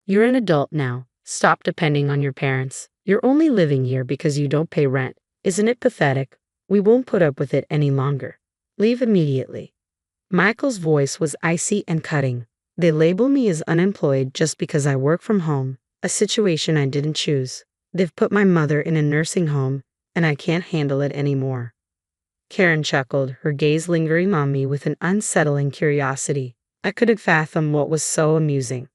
You're an adult now. Stop depending on your parents. You're only living here because you don't pay rent. Isn't it pathetic? We won't put up with it any longer. Leave immediately." Michael's voice was icy and cutting. "They label me as unemployed just because I work from home, a situation I didn't choose. They've put my mother in a nursing home, and I can't handle it anymore." Karen chuckled, her gaze lingering on me with an unsettling curiosity. I couldn't fathom what was so amusing.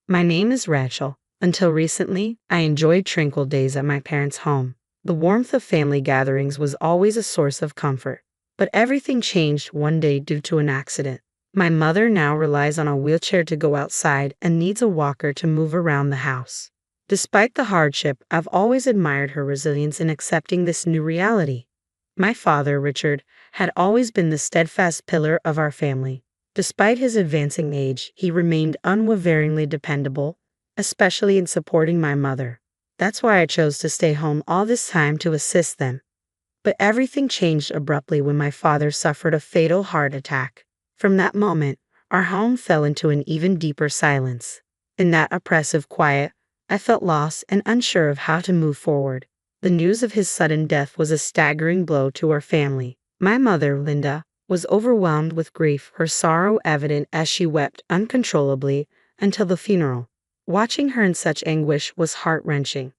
"My name is Rachel. Until recently, I enjoyed tranquil days at my parents' home. The warmth of family gatherings was always a source of comfort. But everything changed one day due to an accident. My mother now relies on a wheelchair to go outside and needs a walker to move around the house. Despite the hardship, I've always admired her resilience in accepting this new reality. My father, Richard, had always been the steadfast pillar of our family. Despite his advancing age, he remained unwaveringly dependable, especially in supporting my mother. That's why I chose to stay home all this time to assist them. But everything changed abruptly when my father suffered a fatal heart attack. From that moment, our home fell into an even deeper silence. In that oppressive quiet, I felt lost and unsure of how to move forward. The news of his sudden death was a staggering blow to our family. My mother, Linda, was overwhelmed with grief, her sorrow evident as she wept uncontrollably until the funeral. Watching her in such anguish was heart-wrenching.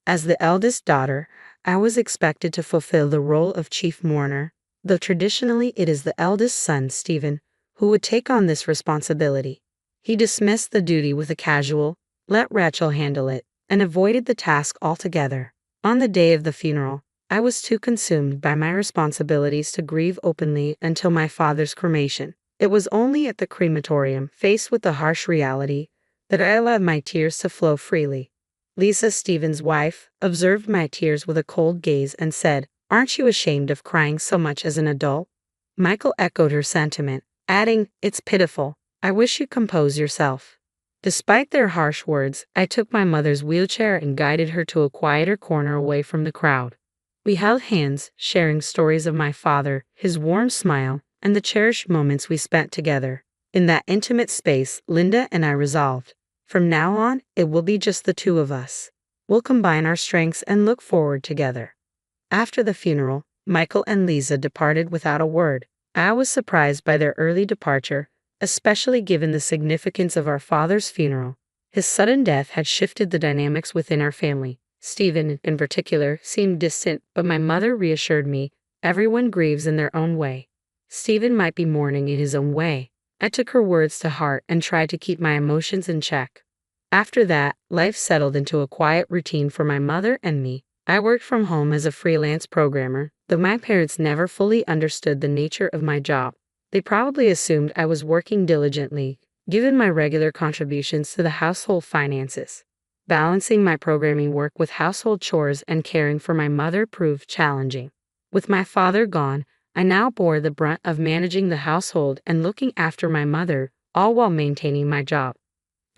As the eldest daughter, I was expected to fulfill the role of chief mourner, though traditionally it is the eldest son, Stephen, who would take on this responsibility. He dismissed the duty with a casual, "Let Rachel handle it," and avoided the task altogether. On the day of the funeral, I was too consumed by my responsibilities to grieve openly until my father's cremation. It was only at the crematorium, faced with the harsh reality, that I allowed my tears to flow freely. Lisa, Stephen's wife, observed my tears with a cold gaze and said, "Aren't you ashamed of crying so much as an adult?" Michael echoed her sentiment, adding, "It's pitiful. I wish you'd compose yourself." Despite their harsh words, I took my mother's wheelchair and guided her to a quieter corner away from the crowd. We held hands, sharing stories of my father, his warm smile, and the cherished moments we spent together. In that intimate space, Linda and I resolved, from now on, it will be just the two of us. We'll combine our strengths and look forward together. After the funeral, Michael and Lisa departed without a word. I was surprised by their early departure, especially given the significance of our father's funeral. His sudden death had shifted the dynamics within our family. Stephen, in particular, seemed distant, but my mother reassured me, everyone grieves in their own way. Stephen might be mourning in his own way. I took her words to heart and tried to keep my emotions in check. After that, life settled into a quiet routine for my mother and me. I worked from home as a freelance programmer, though my parents never fully understood the nature of my job. They probably assumed I was working diligently, given my regular contributions to the household finances. Balancing my programming work with household chores and caring for my mother proved challenging. With my father gone, I now bore the brunt of managing the household and looking after my mother, all while maintaining my job.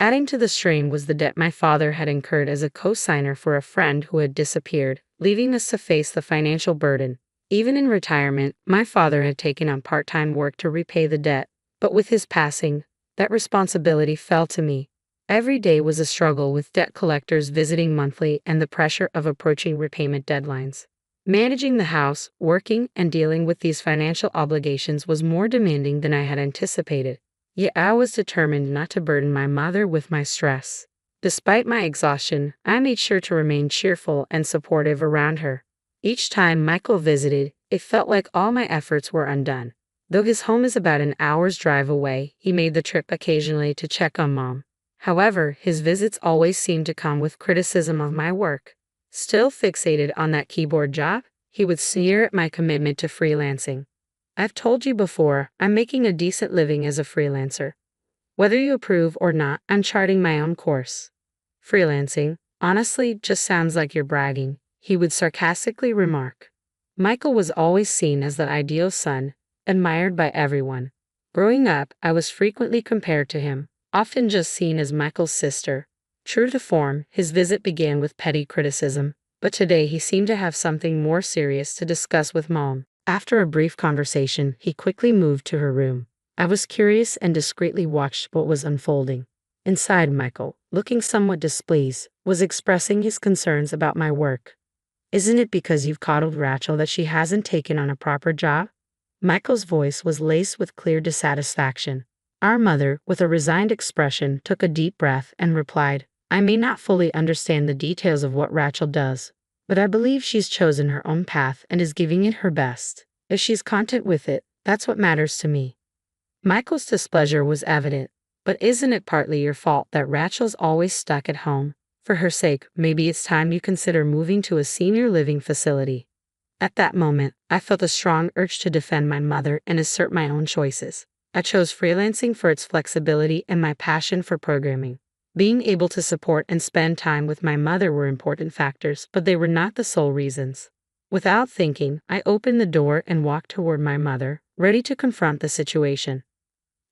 Adding to the strain was the debt my father had incurred as a co-signer for a friend who had disappeared, leaving us to face the financial burden. Even in retirement, my father had taken on part-time work to repay the debt, but with his passing, that responsibility fell to me. Every day was a struggle with debt collectors visiting monthly and the pressure of approaching repayment deadlines. Managing the house, working, and dealing with these financial obligations was more demanding than I had anticipated. Yet I was determined not to burden my mother with my stress. Despite my exhaustion, I made sure to remain cheerful and supportive around her. Each time Michael visited, it felt like all my efforts were undone. Though his home is about an hour's drive away, he made the trip occasionally to check on Mom. However, his visits always seemed to come with criticism of my work. Still fixated on that keyboard job, he would sneer at my commitment to freelancing. "I've told you before, I'm making a decent living as a freelancer. Whether you approve or not, I'm charting my own course. Freelancing, honestly, just sounds like you're bragging," he would sarcastically remark. Michael was always seen as the ideal son, admired by everyone. Growing up, I was frequently compared to him, often just seen as Michael's sister. True to form, his visit began with petty criticism, but today he seemed to have something more serious to discuss with Mom. After a brief conversation, he quickly moved to her room. I was curious and discreetly watched what was unfolding. Inside, Michael, looking somewhat displeased, was expressing his concerns about my work. Isn't it because you've coddled Rachel that she hasn't taken on a proper job? Michael's voice was laced with clear dissatisfaction. Our mother, with a resigned expression, took a deep breath and replied, I may not fully understand the details of what Rachel does, but I believe she's chosen her own path and is giving it her best. If she's content with it, that's what matters to me. Michael's displeasure was evident. But isn't it partly your fault that Rachel's always stuck at home? For her sake, maybe it's time you consider moving to a senior living facility. At that moment, I felt a strong urge to defend my mother and assert my own choices. I chose freelancing for its flexibility and my passion for programming. Being able to support and spend time with my mother were important factors, but they were not the sole reasons. Without thinking, I opened the door and walked toward my mother, ready to confront the situation.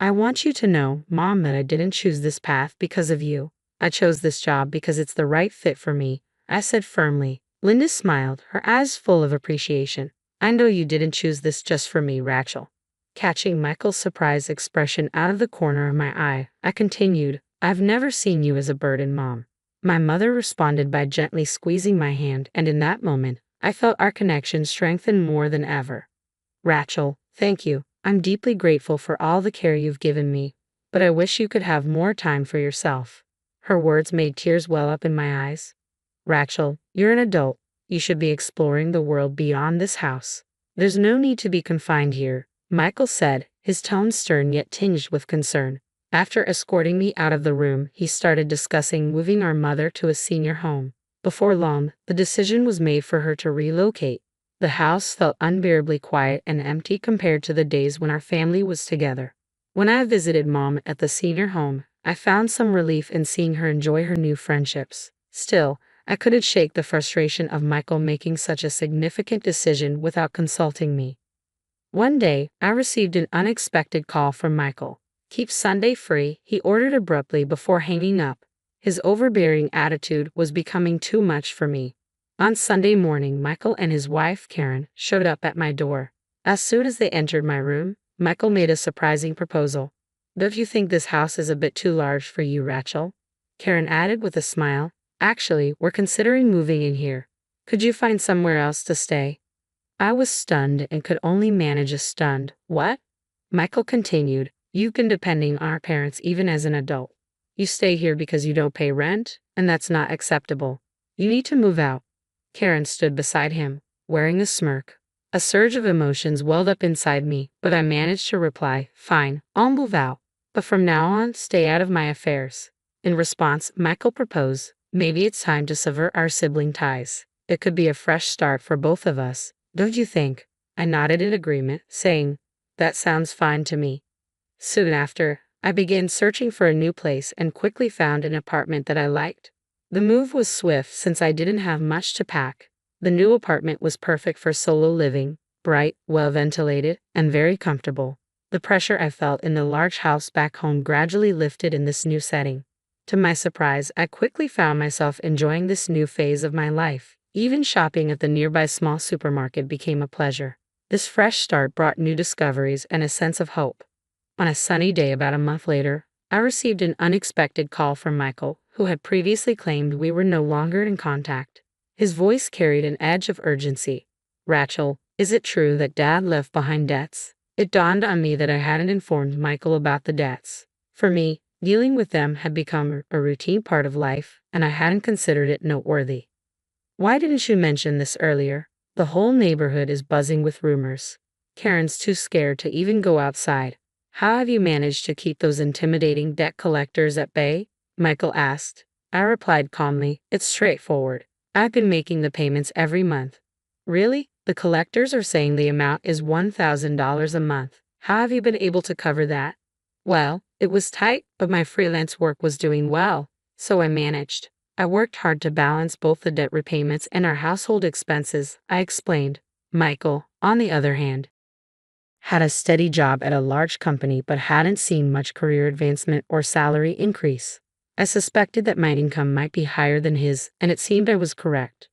I want you to know, Mom, that I didn't choose this path because of you. I chose this job because it's the right fit for me, I said firmly. Linda smiled, her eyes full of appreciation. I know you didn't choose this just for me, Rachel. Catching Michael's surprised expression out of the corner of my eye, I continued, I've never seen you as a burden, Mom. My mother responded by gently squeezing my hand, and in that moment, I felt our connection strengthen more than ever. Rachel, thank you. I'm deeply grateful for all the care you've given me, but I wish you could have more time for yourself. Her words made tears well up in my eyes. Rachel, you're an adult. You should be exploring the world beyond this house. There's no need to be confined here, Michael said, his tone stern yet tinged with concern. After escorting me out of the room, he started discussing moving our mother to a senior home. Before long, the decision was made for her to relocate. The house felt unbearably quiet and empty compared to the days when our family was together. When I visited Mom at the senior home, I found some relief in seeing her enjoy her new friendships. Still, I couldn't shake the frustration of Michael making such a significant decision without consulting me. One day, I received an unexpected call from Michael. Keep Sunday free, he ordered abruptly before hanging up. His overbearing attitude was becoming too much for me. On Sunday morning, Michael and his wife, Karen, showed up at my door. As soon as they entered my room, Michael made a surprising proposal. Don't you think this house is a bit too large for you, Rachel? Karen added with a smile. Actually, we're considering moving in here. Could you find somewhere else to stay? I was stunned and could only manage a stunned, what? Michael continued, you've been depending on our parents even as an adult. You stay here because you don't pay rent, and that's not acceptable. You need to move out. Karen stood beside him, wearing a smirk. A surge of emotions welled up inside me, but I managed to reply, fine, I'll move out. But from now on, stay out of my affairs. In response, Michael proposed, maybe it's time to sever our sibling ties. It could be a fresh start for both of us, don't you think? I nodded in agreement, saying, that sounds fine to me. Soon after, I began searching for a new place and quickly found an apartment that I liked. The move was swift since I didn't have much to pack. The new apartment was perfect for solo living, bright, well ventilated, and very comfortable. The pressure I felt in the large house back home gradually lifted in this new setting. To my surprise, I quickly found myself enjoying this new phase of my life. Even shopping at the nearby small supermarket became a pleasure. This fresh start brought new discoveries and a sense of hope. On a sunny day about a month later, I received an unexpected call from Michael, who had previously claimed we were no longer in contact. His voice carried an edge of urgency. Rachel, is it true that Dad left behind debts? It dawned on me that I hadn't informed Michael about the debts. For me, dealing with them had become a routine part of life, and I hadn't considered it noteworthy. Why didn't you mention this earlier? The whole neighborhood is buzzing with rumors. Karen's too scared to even go outside. How have you managed to keep those intimidating debt collectors at bay? Michael asked. I replied calmly, it's straightforward. I've been making the payments every month. Really? The collectors are saying the amount is $1,000 a month. How have you been able to cover that? Well, it was tight, but my freelance work was doing well, so I managed. I worked hard to balance both the debt repayments and our household expenses, I explained. Michael, on the other hand, had a steady job at a large company but hadn't seen much career advancement or salary increase. I suspected that my income might be higher than his, and it seemed I was correct.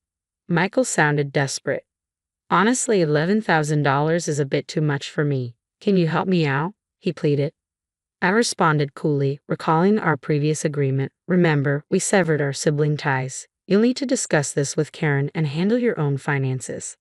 Michael sounded desperate. Honestly, $11,000 is a bit too much for me. Can you help me out? He pleaded. I responded coolly, recalling our previous agreement. Remember, we severed our sibling ties. You'll need to discuss this with Karen and handle your own finances.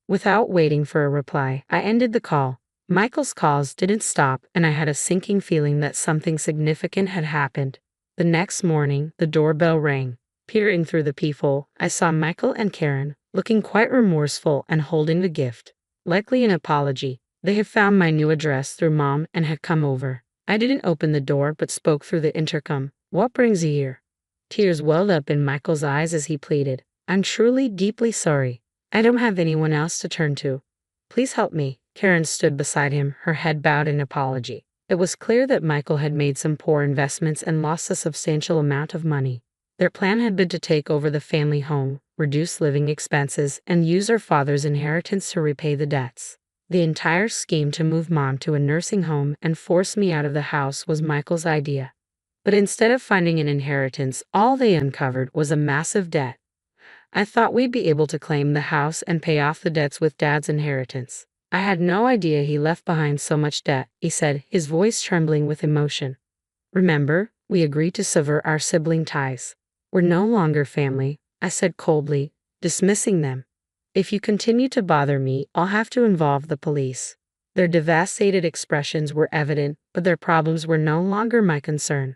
Without waiting for a reply, I ended the call. Michael's calls didn't stop, and I had a sinking feeling that something significant had happened. The next morning, the doorbell rang. Peering through the peephole, I saw Michael and Karen, looking quite remorseful and holding the gift. Likely an apology. They had found my new address through Mom and had come over. I didn't open the door but spoke through the intercom. What brings you here? Tears welled up in Michael's eyes as he pleaded. I'm truly, deeply sorry. I don't have anyone else to turn to. Please help me. Karen stood beside him, her head bowed in apology. It was clear that Michael had made some poor investments and lost a substantial amount of money. Their plan had been to take over the family home, reduce living expenses, and use her father's inheritance to repay the debts. The entire scheme to move Mom to a nursing home and force me out of the house was Michael's idea. But instead of finding an inheritance, all they uncovered was a massive debt. I thought we'd be able to claim the house and pay off the debts with Dad's inheritance. I had no idea he left behind so much debt, he said, his voice trembling with emotion. Remember, we agreed to sever our sibling ties. We're no longer family, I said coldly, dismissing them. If you continue to bother me, I'll have to involve the police. Their devastated expressions were evident, but their problems were no longer my concern.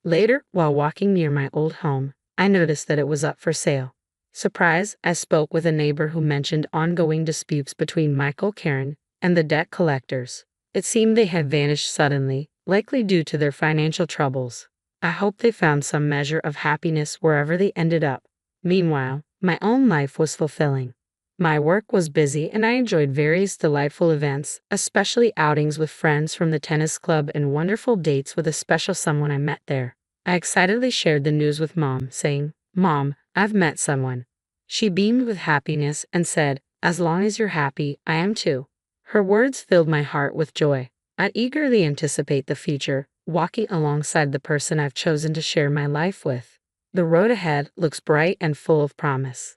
Later, while walking near my old home, I noticed that it was up for sale. Surprised, I spoke with a neighbor who mentioned ongoing disputes between Michael, Karen, and the debt collectors. It seemed they had vanished suddenly, likely due to their financial troubles. I hoped they found some measure of happiness wherever they ended up. Meanwhile, my own life was fulfilling. My work was busy and I enjoyed various delightful events, especially outings with friends from the tennis club and wonderful dates with a special someone I met there. I excitedly shared the news with Mom, saying, Mom, I've met someone. She beamed with happiness and said, as long as you're happy, I am too. Her words filled my heart with joy. I'd eagerly anticipate the future, walking alongside the person I've chosen to share my life with. The road ahead looks bright and full of promise.